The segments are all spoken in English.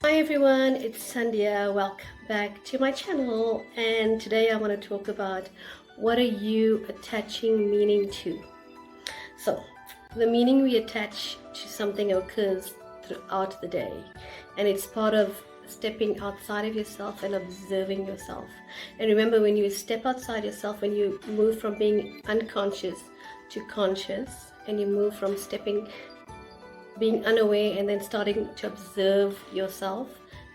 Hi everyone, it's Sandia. Welcome back to my channel, and today I want to talk about what are you attaching meaning to. So the meaning we attach to something occurs throughout the day, and it's part of stepping outside of yourself and observing yourself. And remember, when you step outside yourself, when you move from being unconscious to conscious, and you move from being unaware and then starting to observe yourself,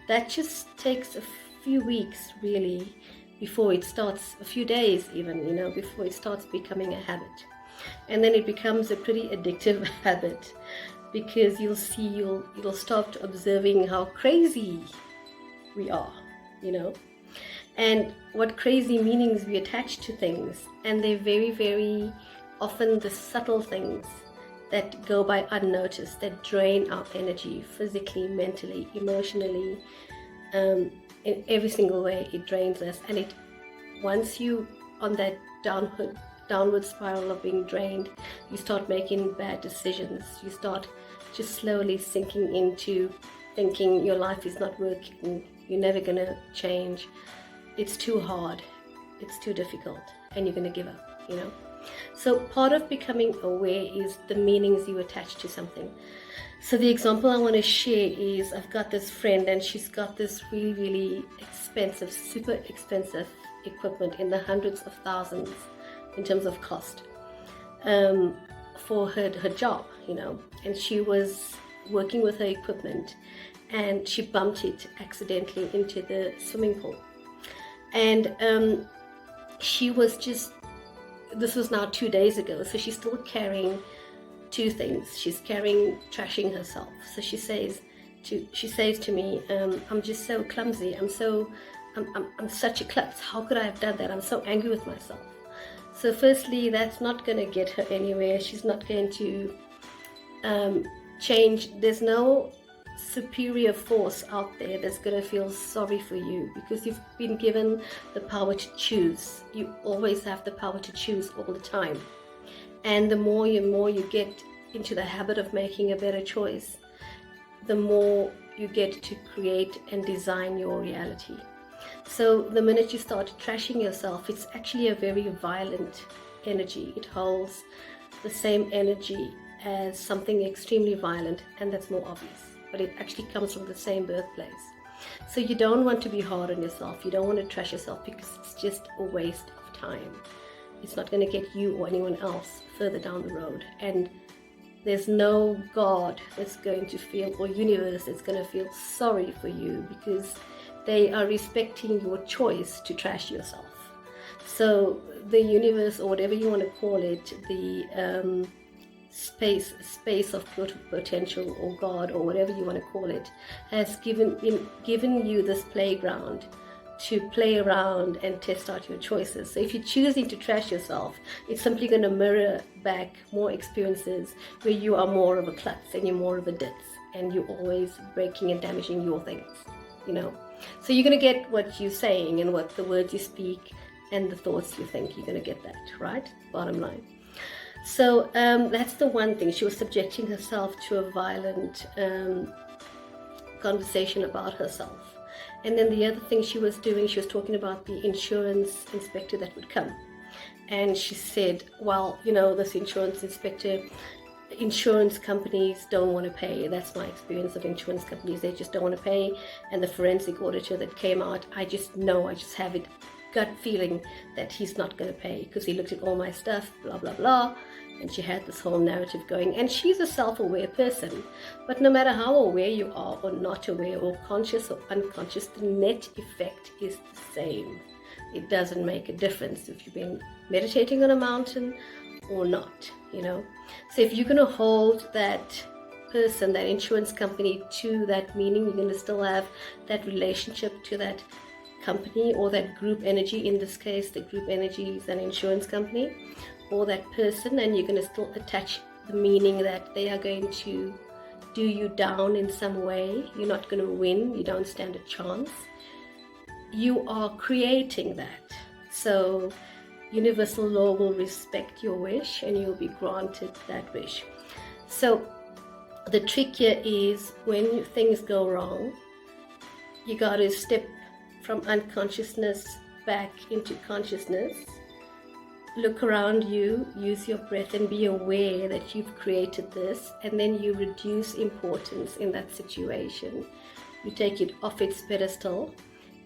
that just takes a few weeks, really, before it starts, a few days even, before it starts becoming a habit. And then it becomes a pretty addictive habit, because you'll start observing how crazy we are, and what crazy meanings we attach to things. And they're very, very often the subtle things that go by unnoticed, that drain our energy physically, mentally, emotionally, in every single way. It drains us, and once you on that downward spiral of being drained, you start making bad decisions. You start just slowly sinking into thinking your life is not working, you're never gonna change, it's too hard, it's too difficult, and you're gonna give up. So part of becoming aware is the meanings you attach to something. So the example I want to share is, I've got this friend, and she's got this really, really expensive, super expensive equipment in the hundreds of thousands in terms of cost, for her job, and she was working with her equipment, and she bumped it accidentally into the swimming pool. And she was just, this was now 2 days ago, so she's still carrying two things. She's carrying trashing herself. So she says to me, I'm just so clumsy, I'm such a klutz, how could I have done that, I'm so angry with myself. So firstly, that's not going to get her anywhere. She's not going to change. There's no superior force out there that's going to feel sorry for you, because you've been given the power to choose. You always have the power to choose all the time, and the more you get into the habit of making a better choice, the more you get to create and design your reality. So the minute you start trashing yourself, it's actually a very violent energy. It holds the same energy as something extremely violent, and that's more obvious, but it actually comes from the same birthplace. So you don't want to be hard on yourself. You don't want to trash yourself, because it's just a waste of time. It's not going to get you or anyone else further down the road. And there's no God that's going to feel, or universe that's going to feel sorry for you, because they are respecting your choice to trash yourself. So the universe, or whatever you want to call it, the space of potential, or God, or whatever you want to call it, has given you this playground to play around and test out your choices. So if you're choosing to trash yourself, it's simply going to mirror back more experiences where you are more of a klutz and you're more of a ditz, and you're always breaking and damaging your things, So you're going to get what you're saying, and what the words you speak and the thoughts you think. You're going to get that, right? Bottom line. So that's the one thing. She was subjecting herself to a violent conversation about herself. And then the other thing she was doing, she was talking about the insurance inspector that would come. And she said, well, this insurance companies don't want to pay. That's my experience of insurance companies. They just don't want to pay. And the forensic auditor that came out, I just have it gut feeling that he's not going to pay, because he looked at all my stuff, blah, blah, blah. And she had this whole narrative going. And she's a self-aware person. But no matter how aware you are, or not aware, or conscious or unconscious, the net effect is the same. It doesn't make a difference if you've been meditating on a mountain or not, So if you're going to hold that person, that insurance company, to that meaning, you're going to still have that relationship to that company, or that group energy. In this case, the group energy is an insurance company, or that person, and you're going to still attach the meaning that they are going to do you down in some way. You're not going to win. You don't stand a chance. You are creating that. So universal law will respect your wish, and you'll be granted that wish. So the trick here is, when things go wrong, you got to step from unconsciousness back into consciousness. Look around you, use your breath, and be aware that you've created this, and then you reduce importance in that situation. You take it off its pedestal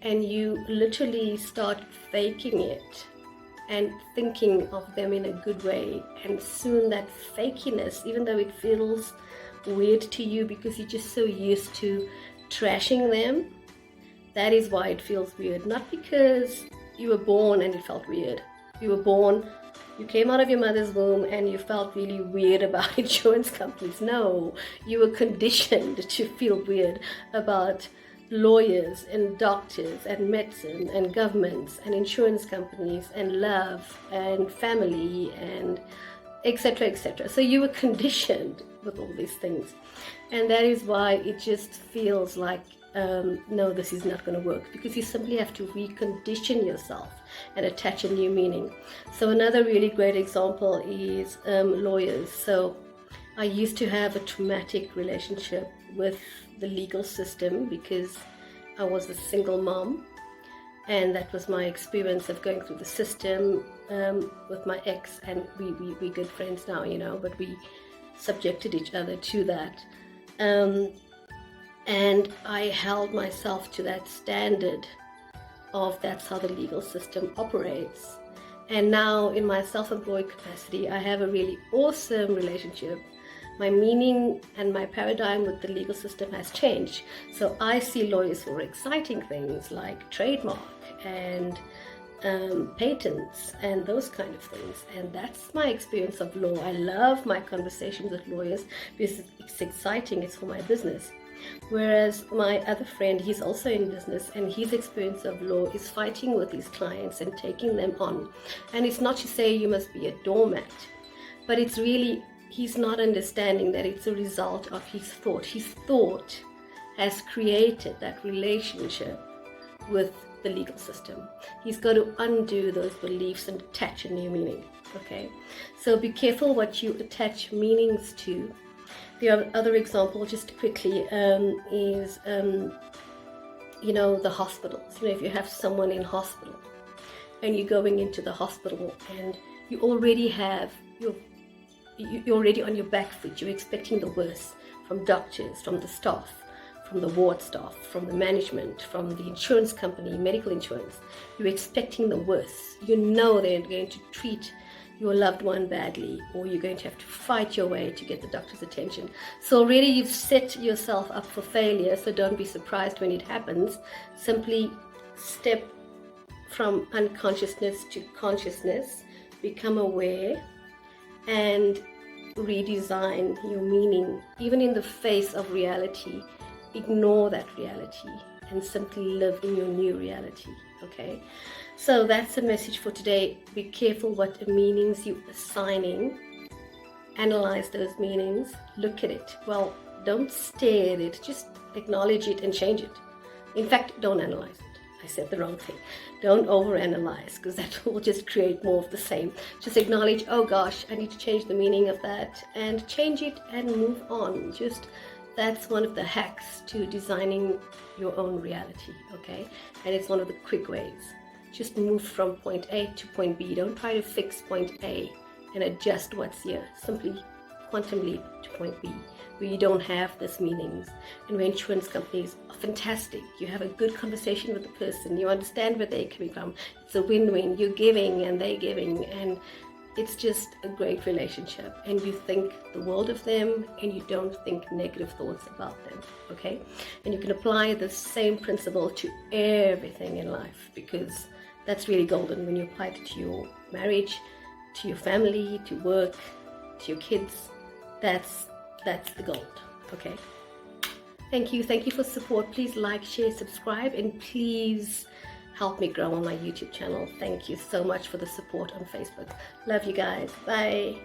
and you literally start faking it and thinking of them in a good way, and soon that fakiness, even though it feels weird to you because you're just so used to trashing them, that is why it feels weird. Not because you were born and it felt weird. You were born, you came out of your mother's womb and you felt really weird about insurance companies. No, you were conditioned to feel weird about lawyers and doctors and medicine and governments and insurance companies and love and family and etc., etc. So you were conditioned with all these things, and that is why it just feels like no, this is not going to work, because you simply have to recondition yourself and attach a new meaning. So another really great example is lawyers. So I used to have a traumatic relationship with the legal system because I was a single mom, and that was my experience of going through the system with my ex, and we're good friends now, you know, but we subjected each other to that. And I held myself to that standard of that's how the legal system operates. And now in my self-employed capacity, I have a really awesome relationship. My meaning and my paradigm with the legal system has changed. So I see lawyers for exciting things like trademark and patents and those kind of things. And that's my experience of law. I love my conversations with lawyers because it's exciting, it's for my business. Whereas my other friend, he's also in business, and his experience of law is fighting with his clients and taking them on. And it's not to say you must be a doormat, but it's really, he's not understanding that it's a result of his thought. His thought has created that relationship with the legal system. He's got to undo those beliefs and attach a new meaning. Okay, so be careful what you attach meanings to. The other example, just quickly, is you know, the hospitals. You know, if you have someone in hospital and you're going into the hospital and you already have you're already on your back foot, you're expecting the worst from doctors, from the staff, from the ward staff, from the management, from the insurance company, medical insurance. You're expecting the worst. You know they're going to treat your loved one badly, or you're going to have to fight your way to get the doctor's attention. So already you've set yourself up for failure, so don't be surprised when it happens. Simply step from unconsciousness to consciousness, become aware, and redesign your meaning. Even in the face of reality, ignore that reality and simply live in your new reality. Okay, so that's the message for today. Be careful what meanings you're assigning. Analyze those meanings, look at it. Well, don't stare at it, just acknowledge it and change it. In fact, don't analyze it. I said the wrong thing. Don't overanalyze, because that will just create more of the same. Just acknowledge, oh gosh, I need to change the meaning of that, and change it and move on. Just that's one of the hacks to designing your own reality, okay? And it's one of the quick ways. Just move from point A to point B. Don't try to fix point A and adjust what's here. Simply quantum leap to point B, where you don't have these meanings. And where insurance companies are fantastic. You have a good conversation with the person. You understand where they're coming from. It's a win-win. You're giving and they're giving, and it's just a great relationship, and you think the world of them and you don't think negative thoughts about them, okay? And you can apply the same principle to everything in life, because that's really golden when you apply it to your marriage, to your family, to work, to your kids. That's the gold, okay? Thank you for support. Please like, share, subscribe, and please help me grow on my YouTube channel. Thank you so much for the support on Facebook. Love you guys. Bye.